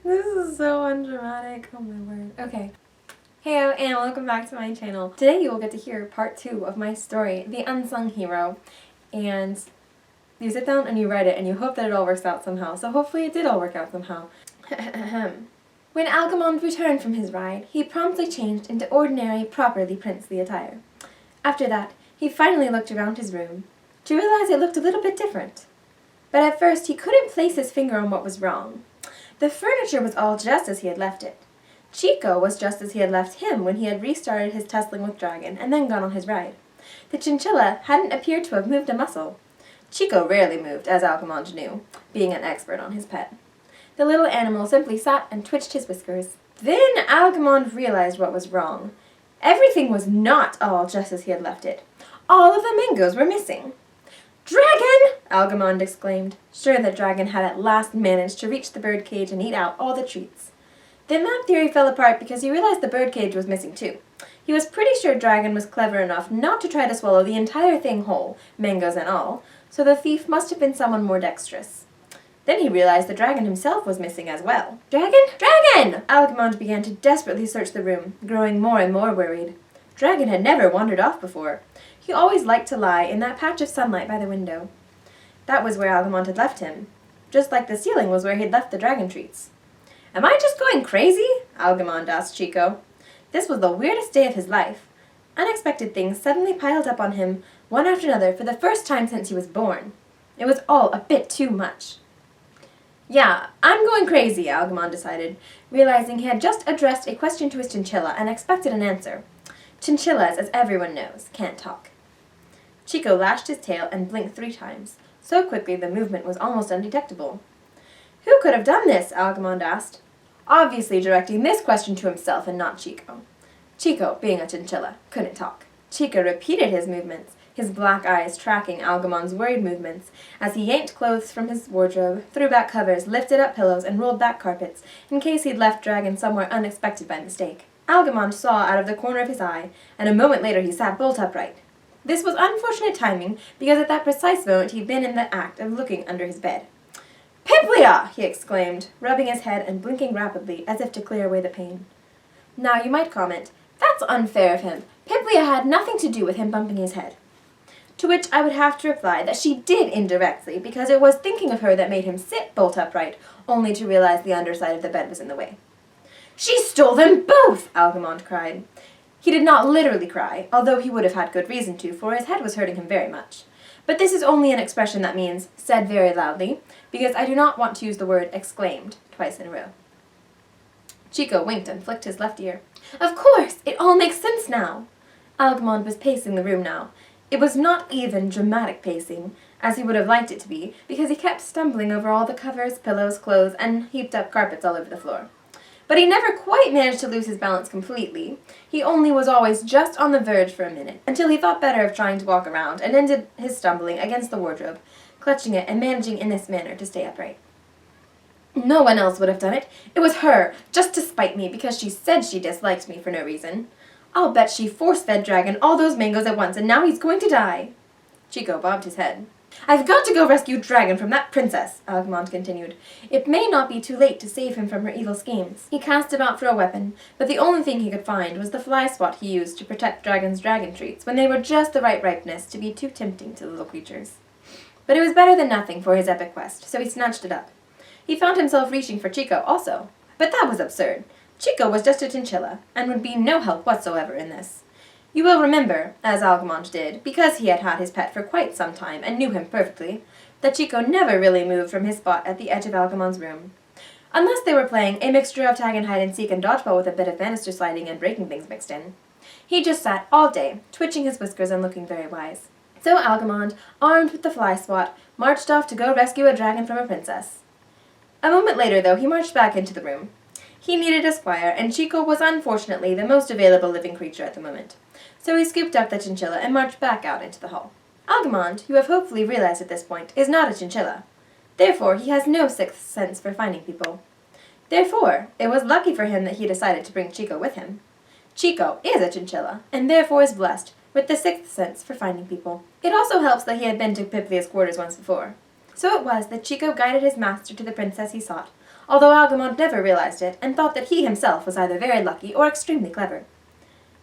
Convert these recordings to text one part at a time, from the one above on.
This is so undramatic. Oh my word. Okay. Heyo, and welcome back to my channel. Today you will get to hear part 2 of my story, The Unsung Hero. And you sit down and you write it and you hope that it all works out somehow. So hopefully it did all work out somehow. When Algamond returned from his ride, he promptly changed into ordinary, properly princely attire. After that, he finally looked around his room, to realize it looked a little bit different. But at first he couldn't place his finger on what was wrong. The furniture was all just as he had left it. Chico was just as he had left him when he had restarted his tussling with Dragon and then gone on his ride. The chinchilla hadn't appeared to have moved a muscle. Chico rarely moved, as Algamond knew, being an expert on his pet. The little animal simply sat and twitched his whiskers. Then Algamond realized what was wrong. Everything was not all just as he had left it. All of the mangoes were missing. "Dragon!" Algamond exclaimed, sure that Dragon had at last managed to reach the birdcage and eat out all the treats. Then that theory fell apart because he realized the birdcage was missing too. He was pretty sure Dragon was clever enough not to try to swallow the entire thing whole, mangoes and all, so the thief must have been someone more dexterous. Then he realized the dragon himself was missing as well. "Dragon! Dragon!" Algamond began to desperately search the room, growing more and more worried. Dragon had never wandered off before. He always liked to lie in that patch of sunlight by the window. That was where Algamond had left him, just like the ceiling was where he'd left the dragon treats. "Am I just going crazy?" Algamond asked Chico. This was the weirdest day of his life. Unexpected things suddenly piled up on him, one after another, for the first time since he was born. It was all a bit too much. "Yeah, I'm going crazy," Algamond decided, realizing he had just addressed a question to his chinchilla and expected an answer. Chinchillas, as everyone knows, can't talk. Chico lashed his tail and blinked 3 times. So quickly the movement was almost undetectable. "Who could have done this?" Algamond asked, obviously directing this question to himself and not Chico. Chico, being a chinchilla, couldn't talk. Chico repeated his movements, his black eyes tracking Algamond's worried movements, as he yanked clothes from his wardrobe, threw back covers, lifted up pillows, and rolled back carpets, in case he'd left Dragon somewhere unexpected by mistake. Algamond saw out of the corner of his eye, and a moment later he sat bolt upright. This was unfortunate timing, because at that precise moment he'd been in the act of looking under his bed. "Piplia!" he exclaimed, rubbing his head and blinking rapidly, as if to clear away the pain. Now you might comment, that's unfair of him. Piplia had nothing to do with him bumping his head. To which I would have to reply that she did indirectly, because it was thinking of her that made him sit bolt upright, only to realize the underside of the bed was in the way. "She stole them both!" Algamond cried. He did not literally cry, although he would have had good reason to, for his head was hurting him very much. But this is only an expression that means said very loudly, because I do not want to use the word exclaimed twice in a row. Chico winked and flicked his left ear. "Of course! It all makes sense now!" Algamond was pacing the room now. It was not even dramatic pacing, as he would have liked it to be, because he kept stumbling over all the covers, pillows, clothes, and heaped up carpets all over the floor. But he never quite managed to lose his balance completely. He only was always just on the verge for a minute, until he thought better of trying to walk around, and ended his stumbling against the wardrobe, clutching it and managing in this manner to stay upright. "No one else would have done it. It was her, just to spite me, because she said she disliked me for no reason. I'll bet she force-fed Dragon all those mangoes at once, and now he's going to die." Chico bobbed his head. "I've got to go rescue Dragon from that princess," Algamond continued. "It may not be too late to save him from her evil schemes." He cast about for a weapon, but the only thing he could find was the fly swat he used to protect Dragon's dragon treats when they were just the right ripeness to be too tempting to the little creatures. But it was better than nothing for his epic quest, so he snatched it up. He found himself reaching for Chico also, but that was absurd. Chico was just a chinchilla, and would be no help whatsoever in this. You will remember, as Algamond did, because he had had his pet for quite some time and knew him perfectly, that Chico never really moved from his spot at the edge of Algamond's room. Unless they were playing a mixture of tag and hide and seek and dodgeball with a bit of banister sliding and breaking things mixed in. He just sat all day, twitching his whiskers and looking very wise. So Algamond, armed with the fly swat, marched off to go rescue a dragon from a princess. A moment later, though, he marched back into the room. He needed a squire, and Chico was unfortunately the most available living creature at the moment. So he scooped up the chinchilla and marched back out into the hall. Algamond, you have hopefully realized at this point, is not a chinchilla. Therefore, he has no sixth sense for finding people. Therefore, it was lucky for him that he decided to bring Chico with him. Chico is a chinchilla, and therefore is blessed with the sixth sense for finding people. It also helps that he had been to Piplia's quarters once before. So it was that Chico guided his master to the princess he sought, although Algamond never realized it and thought that he himself was either very lucky or extremely clever.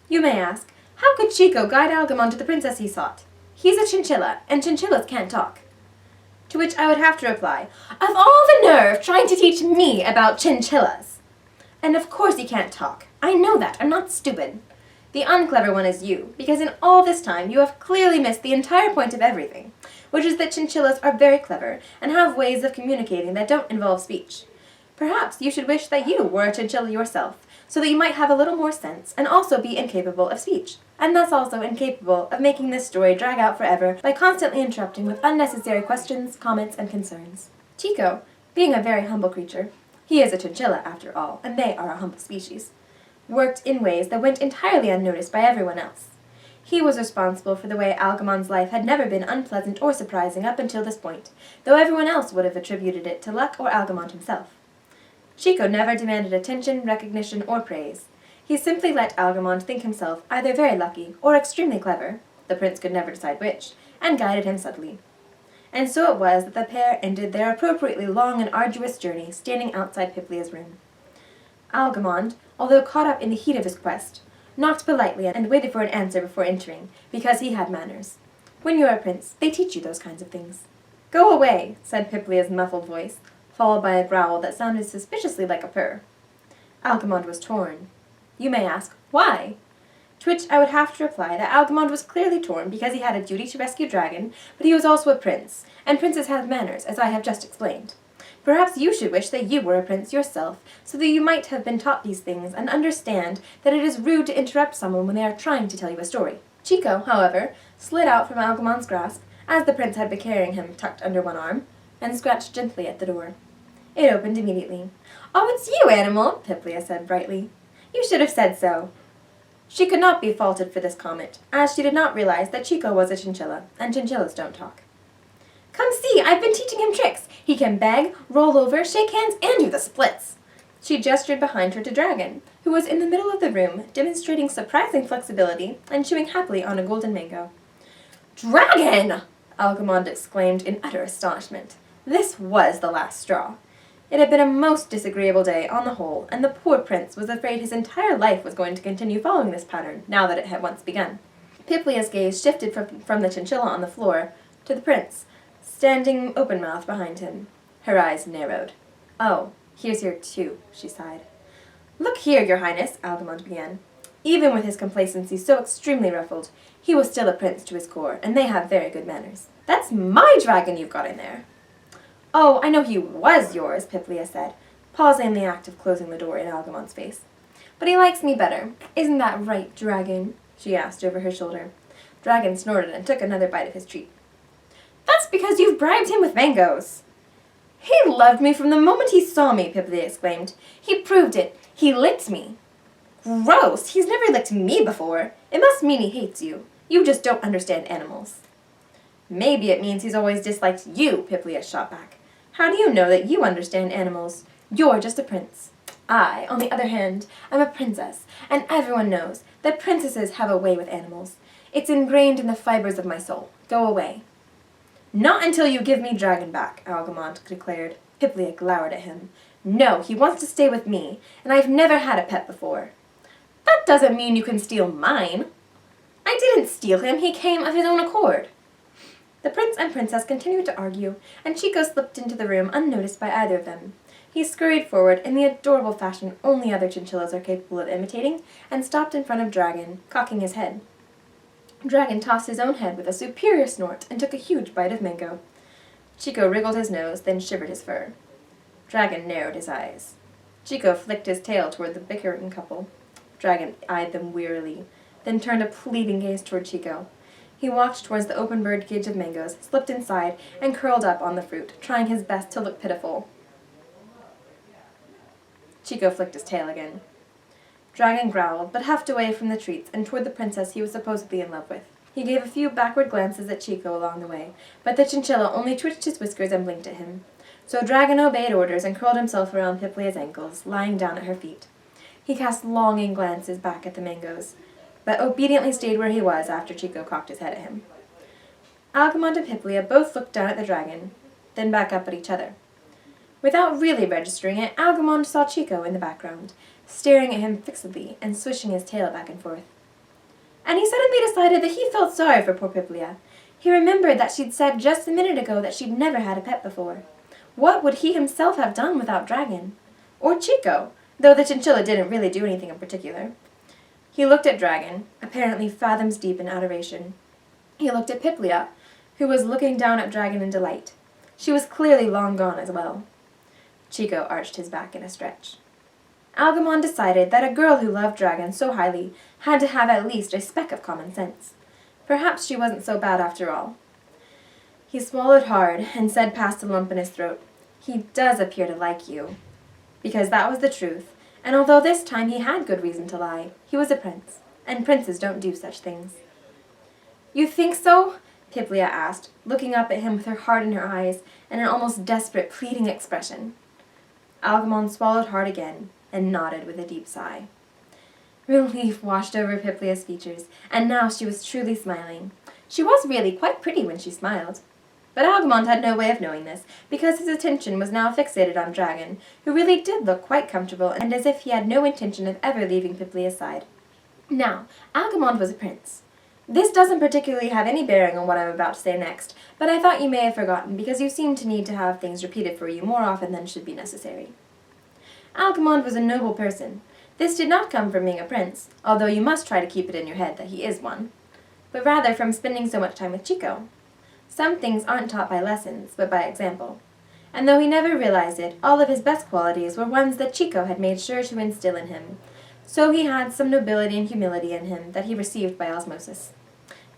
You may ask, how could Chico guide Algamond to the princess he sought? He's a chinchilla, and chinchillas can't talk. To which I would have to reply, of all the nerve trying to teach me about chinchillas! And of course he can't talk. I know that. I'm not stupid. The unclever one is you, because in all this time you have clearly missed the entire point of everything, which is that chinchillas are very clever and have ways of communicating that don't involve speech. Perhaps you should wish that you were a chinchilla yourself, so that you might have a little more sense and also be incapable of speech, and thus also incapable of making this story drag out forever by constantly interrupting with unnecessary questions, comments, and concerns. Chico, being a very humble creature, he is a chinchilla after all, and they are a humble species, worked in ways that went entirely unnoticed by everyone else. He was responsible for the way Algamond's life had never been unpleasant or surprising up until this point, though everyone else would have attributed it to luck or Algamond himself. Chico never demanded attention, recognition, or praise. He simply let Algamond think himself either very lucky or extremely clever, the prince could never decide which, and guided him subtly. And so it was that the pair ended their appropriately long and arduous journey standing outside Piplia's room. Algamond, although caught up in the heat of his quest, knocked politely and waited for an answer before entering, because he had manners. When you are a prince, they teach you those kinds of things. Go away, said Piplia's muffled voice, followed by a growl that sounded suspiciously like a purr. Algamond was torn. You may ask, why? To which I would have to reply that Algamond was clearly torn because he had a duty to rescue Dragon, but he was also a prince, and princes have manners, as I have just explained. Perhaps you should wish that you were a prince yourself, so that you might have been taught these things and understand that it is rude to interrupt someone when they are trying to tell you a story. Chico, however, slid out from Algamond's grasp, as the prince had been carrying him tucked under one arm, and scratched gently at the door. It opened immediately. "Oh, it's you, animal," Piplia said brightly. "You should have said so." She could not be faulted for this comment, as she did not realize that Chico was a chinchilla, and chinchillas don't talk. "Come see, I've been teaching him tricks. He can beg, roll over, shake hands, and do the splits." She gestured behind her to Dragon, who was in the middle of the room, demonstrating surprising flexibility and chewing happily on a golden mango. "Dragon!" Algamond exclaimed in utter astonishment. This was the last straw. It had been a most disagreeable day on the whole, and the poor prince was afraid his entire life was going to continue following this pattern, now that it had once begun. Piplia's gaze shifted from the chinchilla on the floor to the prince, standing open-mouthed behind him. Her eyes narrowed. "Oh, here's your cue," she sighed. "Look here, your highness," Algamond began. Even with his complacency so extremely ruffled, he was still a prince to his core, and they have very good manners. "That's my dragon you've got in there." "Oh, I know he was yours," Piplia said, pausing in the act of closing the door in Algamond's face. "But he likes me better. Isn't that right, Dragon?" she asked over her shoulder. Dragon snorted and took another bite of his treat. "That's because you've bribed him with mangoes." "He loved me from the moment he saw me," Piplia exclaimed. "He proved it. He licked me." "Gross! He's never licked me before. It must mean he hates you. You just don't understand animals." "Maybe it means he's always disliked you," Piplia shot back. "How do you know that you understand animals? You're just a prince. I, on the other hand, am a princess, and everyone knows that princesses have a way with animals. It's ingrained in the fibers of my soul. Go away." "Not until you give me Dragon back," Algamond declared. Piplia glowered at him. "No, he wants to stay with me, and I've never had a pet before." "That doesn't mean you can steal mine." "I didn't steal him. He came of his own accord." The prince and princess continued to argue, and Chico slipped into the room unnoticed by either of them. He scurried forward in the adorable fashion only other chinchillas are capable of imitating, and stopped in front of Dragon, cocking his head. Dragon tossed his own head with a superior snort and took a huge bite of mango. Chico wriggled his nose, then shivered his fur. Dragon narrowed his eyes. Chico flicked his tail toward the bickering couple. Dragon eyed them wearily, then turned a pleading gaze toward Chico. He walked towards the open-bird cage of mangoes, slipped inside, and curled up on the fruit, trying his best to look pitiful. Chico flicked his tail again. Dragon growled, but huffed away from the treats and toward the princess he was supposedly in love with. He gave a few backward glances at Chico along the way, but the chinchilla only twitched his whiskers and blinked at him. So Dragon obeyed orders and curled himself around Piplia's ankles, lying down at her feet. He cast longing glances back at the mangoes, but obediently stayed where he was after Chico cocked his head at him. Algamond and Piplia both looked down at the dragon, then back up at each other. Without really registering it, Algamond saw Chico in the background, staring at him fixedly and swishing his tail back and forth. And he suddenly decided that he felt sorry for poor Piplia. He remembered that she'd said just a minute ago that she'd never had a pet before. What would he himself have done without Dragon? Or Chico, though the chinchilla didn't really do anything in particular. He looked at Dragon, apparently fathoms deep in adoration. He looked at Piplia, who was looking down at Dragon in delight. She was clearly long gone as well. Chico arched his back in a stretch. Algamond decided that a girl who loved Dragon so highly had to have at least a speck of common sense. Perhaps she wasn't so bad after all. He swallowed hard and said past a lump in his throat, "He does appear to like you." Because that was the truth, and although this time he had good reason to lie, he was a prince, and princes don't do such things. "You think so?" Piplia asked, looking up at him with her heart in her eyes and an almost desperate, pleading expression. Algamond swallowed hard again and nodded with a deep sigh. Relief washed over Piplia's features, and now she was truly smiling. She was really quite pretty when she smiled. But Algamond had no way of knowing this, because his attention was now fixated on Dragon, who really did look quite comfortable and as if he had no intention of ever leaving Piplia's side. Now, Algamond was a prince. This doesn't particularly have any bearing on what I'm about to say next, but I thought you may have forgotten because you seem to need to have things repeated for you more often than should be necessary. Algamond was a noble person. This did not come from being a prince, although you must try to keep it in your head that he is one, but rather from spending so much time with Chico. Some things aren't taught by lessons, but by example. And though he never realized it, all of his best qualities were ones that Chico had made sure to instill in him. So he had some nobility and humility in him that he received by osmosis.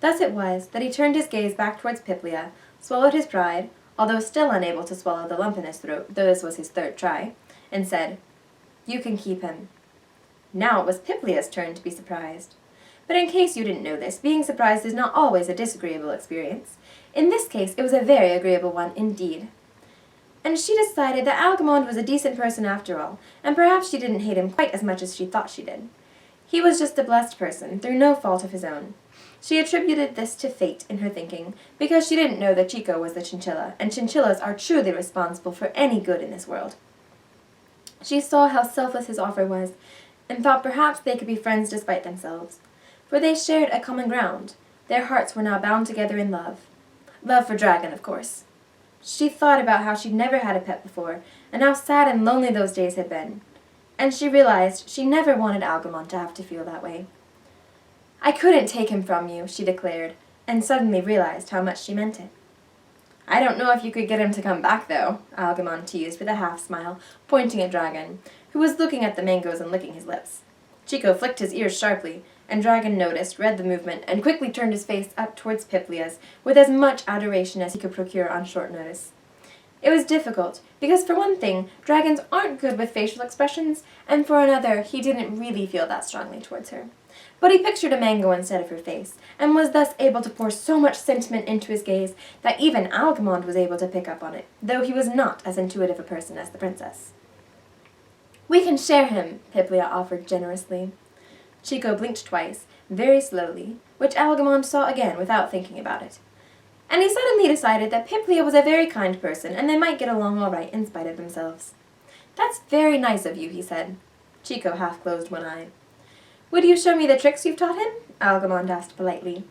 Thus it was that he turned his gaze back towards Piplia, swallowed his pride, although still unable to swallow the lump in his throat, though this was his third try, and said, "You can keep him." Now it was Piplia's turn to be surprised. But in case you didn't know this, being surprised is not always a disagreeable experience. In this case, it was a very agreeable one indeed. And she decided that Algamond was a decent person after all, and perhaps she didn't hate him quite as much as she thought she did. He was just a blessed person, through no fault of his own. She attributed this to fate in her thinking, because she didn't know that Chico was the chinchilla, and chinchillas are truly responsible for any good in this world. She saw how selfless his offer was, and thought perhaps they could be friends despite themselves. For they shared a common ground. Their hearts were now bound together in love. Love for Dragon, of course. She thought about how she'd never had a pet before, and how sad and lonely those days had been. And she realized she never wanted Algamond to have to feel that way. "I couldn't take him from you," she declared, and suddenly realized how much she meant it. "I don't know if you could get him to come back, though," Algamond teased with a half-smile, pointing at Dragon, who was looking at the mangoes and licking his lips. Chico flicked his ears sharply, and Dragon noticed, read the movement, and quickly turned his face up towards Piplia's with as much adoration as he could procure on short notice. It was difficult, because for one thing, dragons aren't good with facial expressions, and for another, he didn't really feel that strongly towards her. But he pictured a mango instead of her face, and was thus able to pour so much sentiment into his gaze that even Algamond was able to pick up on it, though he was not as intuitive a person as the princess. "We can share him," Piplia offered generously. Chico blinked twice, very slowly, which Algamond saw again without thinking about it. And he suddenly decided that Piplia was a very kind person, and they might get along all right in spite of themselves. "That's very nice of you," he said. Chico half closed one eye. "Would you show me the tricks you've taught him?" Algamond asked politely.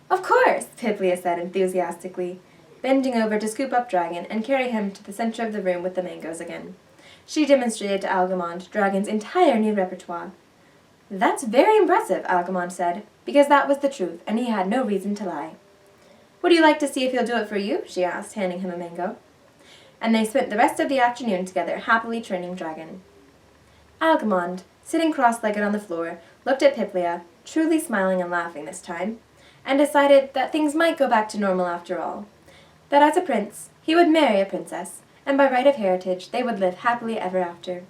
"Of course," Piplia said enthusiastically, bending over to scoop up Dragon and carry him to the center of the room with the mangoes again. She demonstrated to Algamond Dragon's entire new repertoire. "That's very impressive," Algamond said, because that was the truth, and he had no reason to lie. "Would you like to see if he'll do it for you?" she asked, handing him a mango. And they spent the rest of the afternoon together, happily training Dragon. Algamond, sitting cross-legged on the floor, looked at Piplia, truly smiling and laughing this time, and decided that things might go back to normal after all. That as a prince, he would marry a princess, and by right of heritage, they would live happily ever after.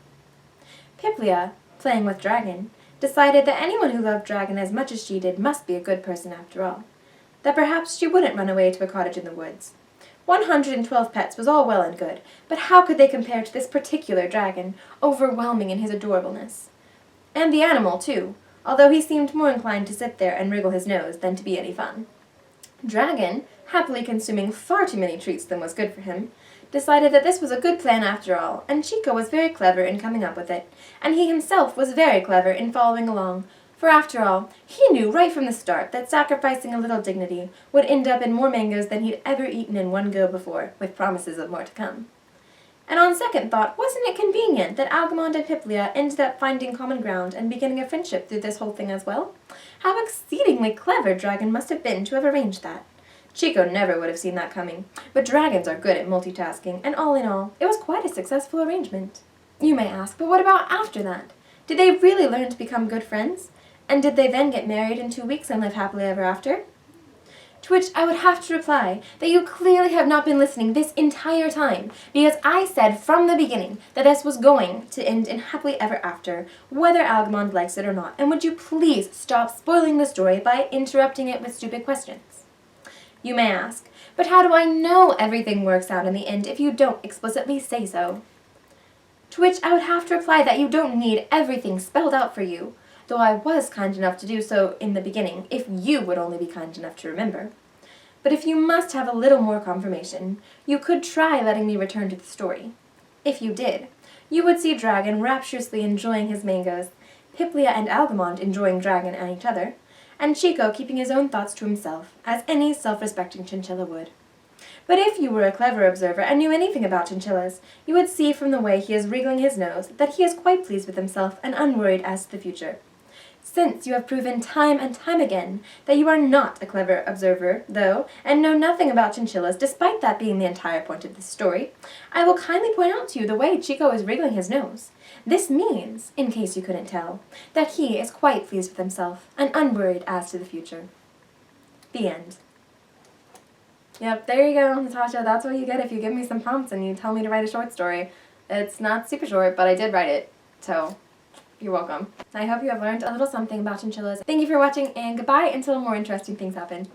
Piplia, playing with Dragon, decided that anyone who loved Dragon as much as she did must be a good person after all. That perhaps she wouldn't run away to a cottage in the woods. 112 pets was all well and good, but how could they compare to this particular Dragon, overwhelming in his adorableness? And the animal, too, although he seemed more inclined to sit there and wriggle his nose than to be any fun. Dragon, happily consuming far too many treats than was good for him, decided that this was a good plan after all, and Chico was very clever in coming up with it, and he himself was very clever in following along, for after all, he knew right from the start that sacrificing a little dignity would end up in more mangoes than he'd ever eaten in one go before, with promises of more to come. And on second thought, wasn't it convenient that Algamond and Piplia ended up finding common ground and beginning a friendship through this whole thing as well? How exceedingly clever Dragon must have been to have arranged that. Chico never would have seen that coming, but dragons are good at multitasking, and all in all, it was quite a successful arrangement. You may ask, but what about after that? Did they really learn to become good friends? And did they then get married in 2 weeks and live happily ever after? To which I would have to reply that you clearly have not been listening this entire time, because I said from the beginning that this was going to end in happily ever after, whether Algamond likes it or not, and would you please stop spoiling the story by interrupting it with stupid questions? You may ask, but how do I know everything works out in the end if you don't explicitly say so? To which I would have to reply that you don't need everything spelled out for you, though I was kind enough to do so in the beginning, if you would only be kind enough to remember. But if you must have a little more confirmation, you could try letting me return to the story. If you did, you would see Dragon rapturously enjoying his mangoes, Piplia and Algamond enjoying Dragon and each other, and Chico keeping his own thoughts to himself, as any self-respecting chinchilla would. But if you were a clever observer and knew anything about chinchillas, you would see from the way he is wriggling his nose that he is quite pleased with himself and unworried as to the future. Since you have proven time and time again that you are not a clever observer, though, and know nothing about chinchillas, despite that being the entire point of this story, I will kindly point out to you the way Chico is wriggling his nose. This means, in case you couldn't tell, that he is quite pleased with himself and unworried as to the future. The end. Yep, there you go, Natasha. That's what you get if you give me some prompts and you tell me to write a short story. It's not super short, but I did write it, so you're welcome. I hope you have learned a little something about chinchillas. Thank you for watching, and goodbye until more interesting things happen.